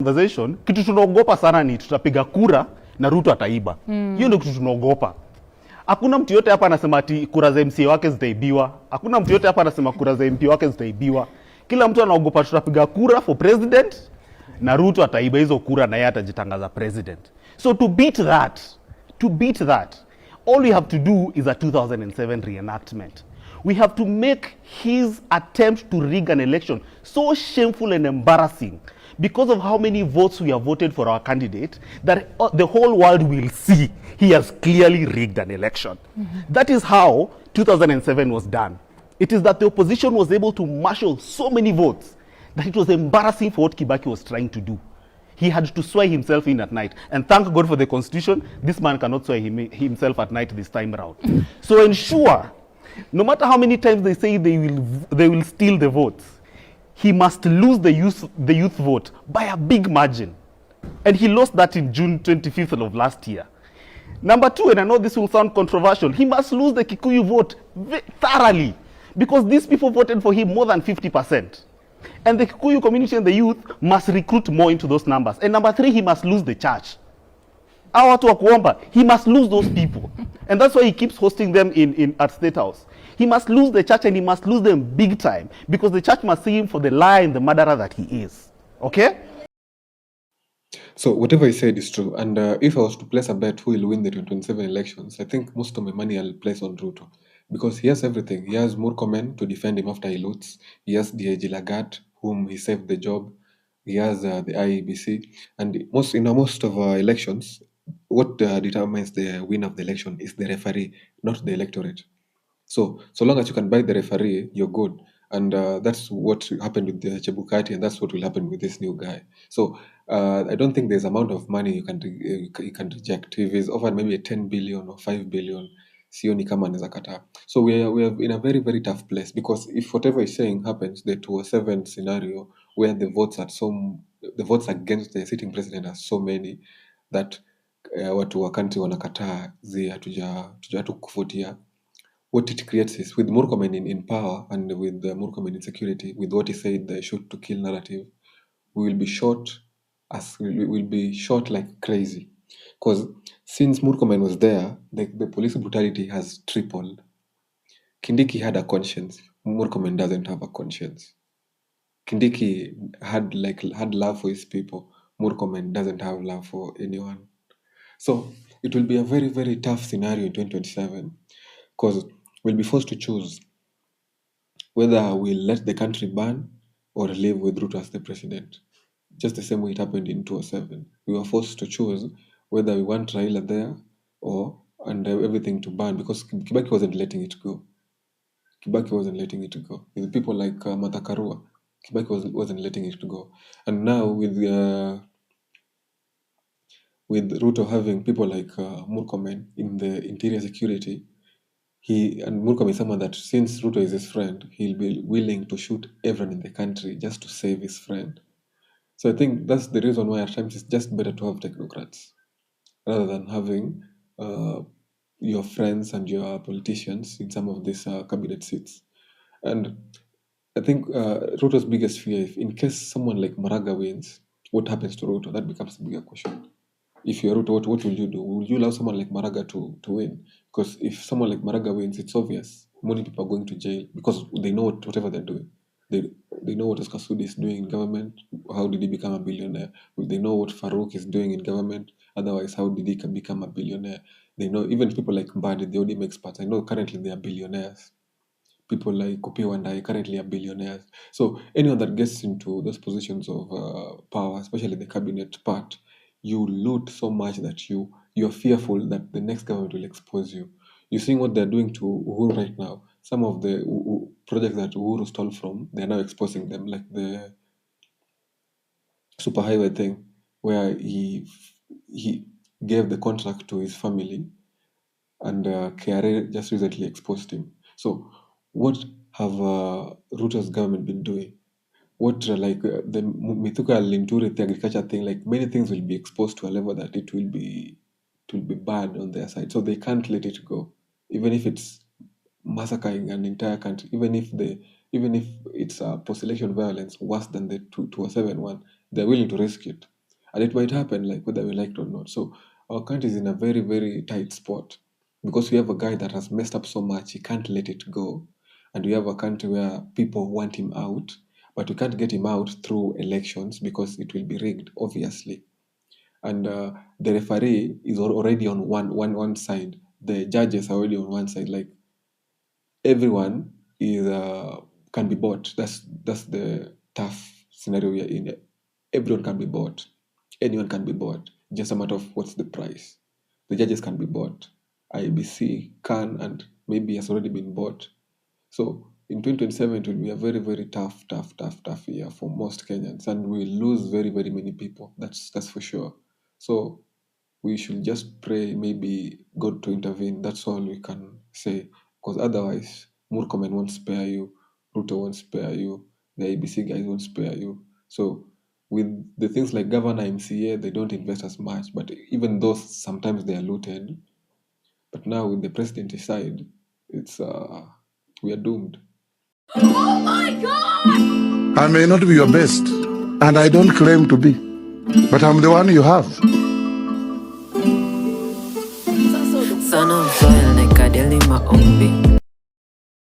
conversation, kitu tunaogopa sana ni tutapiga kura na Ruto ataiba. Hiyo ndio kitu tunaogopa. Hakuna mtu yote hapa anasema ati kura za MCA wake zitaibiwa. Hakuna mtu yote hapa anasema kura za MP wake zitaibiwa. Kila mtu anaogopa tutapiga kura for president na Ruto ataiba hizo kura na yeye atajitangaza president. So to beat that, all we have to do is a 2007 reenactment. We have to make his attempt to rig an election so shameful and embarrassing because of how many votes we have voted for our candidate that the whole world will see he has clearly rigged an election. That is how 2007 was done. It is that the opposition was able to marshal so many votes that it was embarrassing for what Kibaki was trying to do. He had to swear himself in at night. And thank God for the constitution, this man cannot swear himself at night this time around. So ensure, no matter how many times they say they will steal the votes, he must lose the youth vote by a big margin. And he lost that in June 25th of last year. Number two, and I know this will sound controversial, he must lose the Kikuyu vote thoroughly because these people voted for him more than 50%. And the Kikuyu community and the youth must recruit more into those numbers. And number three, he must lose the church. Our watu wa kuomba, he must lose those people. And that's why he keeps hosting them at State House. He must lose the church and he must lose them big time because the church must see him for the liar and the murderer that he is. Okay? So whatever he said is true. And if I was to place a bet who will win the 2027 elections, I think most of my money I'll place on Ruto. Because he has everything. He has Murkomen to defend him after he loots. He has DIG Lagat, whom he saved the job. He has the IEBC. And in most of our elections, what determines the win of the election is the referee, not the electorate. So long as you can buy the referee, you're good. And that's what happened with the Chebukati, and that's what will happen with this new guy. So I don't think there's amount of money you can reject. If he's offered maybe a 10 billion or 5 billion, sioni kama anaweza kataa. So we are in a very, very tough place because if whatever he's saying happens, the 207 scenario where the votes against the sitting president are so many that watu wa country wanakataa hatuja kufuatia. What it creates is with Murkomen in power and with Murkomen in security, with what he said, the shoot to kill narrative, we will be shot like crazy. Because since Murkomen was there, the police brutality has tripled. Kindiki had a conscience. Murkomen doesn't have a conscience. Kindiki had love for his people. Murkomen doesn't have love for anyone. So it will be a very, very tough scenario in 2027 because we'll be forced to choose whether we'll let the country burn or live with Ruto as the president. Just the same way it happened in 2007. We were forced to choose whether we want Raila there and everything to burn because Kibaki wasn't letting it go. With people like Martha Karua, Kibaki wasn't letting it go. And now with Ruto having people like Murkomen in the interior security, Murkomen is someone that since Ruto is his friend, he'll be willing to shoot everyone in the country just to save his friend. So I think that's the reason why at times it's just better to have technocrats rather than having your friends and your politicians in some of these cabinet seats. And I think Ruto's biggest fear, if in case someone like Maraga wins, what happens to Ruto? That becomes a bigger question. If you're Ruto, what will you do? Will you allow someone like Maraga to win? Because if someone like Maraga wins, it's obvious. Many people are going to jail because they know whatever they're doing. They know what Oscar Sudi is doing in government. How did he become a billionaire? They know what Farouk is doing in government. Otherwise, how did he become a billionaire? They know even people like Mbadi, the ODM experts. I know currently they are billionaires. People like Kupi Wandai currently are billionaires. So anyone that gets into those positions of power, especially the cabinet part, you loot so much that you're fearful that the next government will expose you. You're seeing what they're doing to Uhuru right now. Some of the projects that Uhuru stole from, they're now exposing them, like the superhighway thing, where he gave the contract to his family, and KRA just recently exposed him. So what have Ruto's government been doing? What the Mithuka Linturi, the agriculture thing, like many things will be exposed to a level that it will be bad on their side. So they can't let it go, even if it's massacring an entire country, even if it's a post-election violence worse than the 2007 one, they're willing to risk it and it might happen, like whether we like it or not. So our country is in a very, very tight spot because we have a guy that has messed up so much he can't let it go, and we have a country where people want him out, but we can't get him out through elections because it will be rigged, obviously. And the referee is already on one side. The judges are already on one side. Like everyone is can be bought. That's the tough scenario we are in. Everyone can be bought. Anyone can be bought. Just a matter of what's the price. The judges can be bought. IBC can and maybe has already been bought. So in 2027 it will be a very, very tough year for most Kenyans, and we'll lose very, very many people. That's for sure. So we should just pray maybe God to intervene. That's all we can say. Because otherwise, Murkomen won't spare you, Ruto won't spare you, the ABC guys won't spare you. So with the things like governor, MCA, they don't invest as much. But even though sometimes they are looted, but now with the president side, it's we are doomed. Oh my God! I may not be your best, and I don't claim to be, but I'm the one you have. Son of soil, nekadeli maombi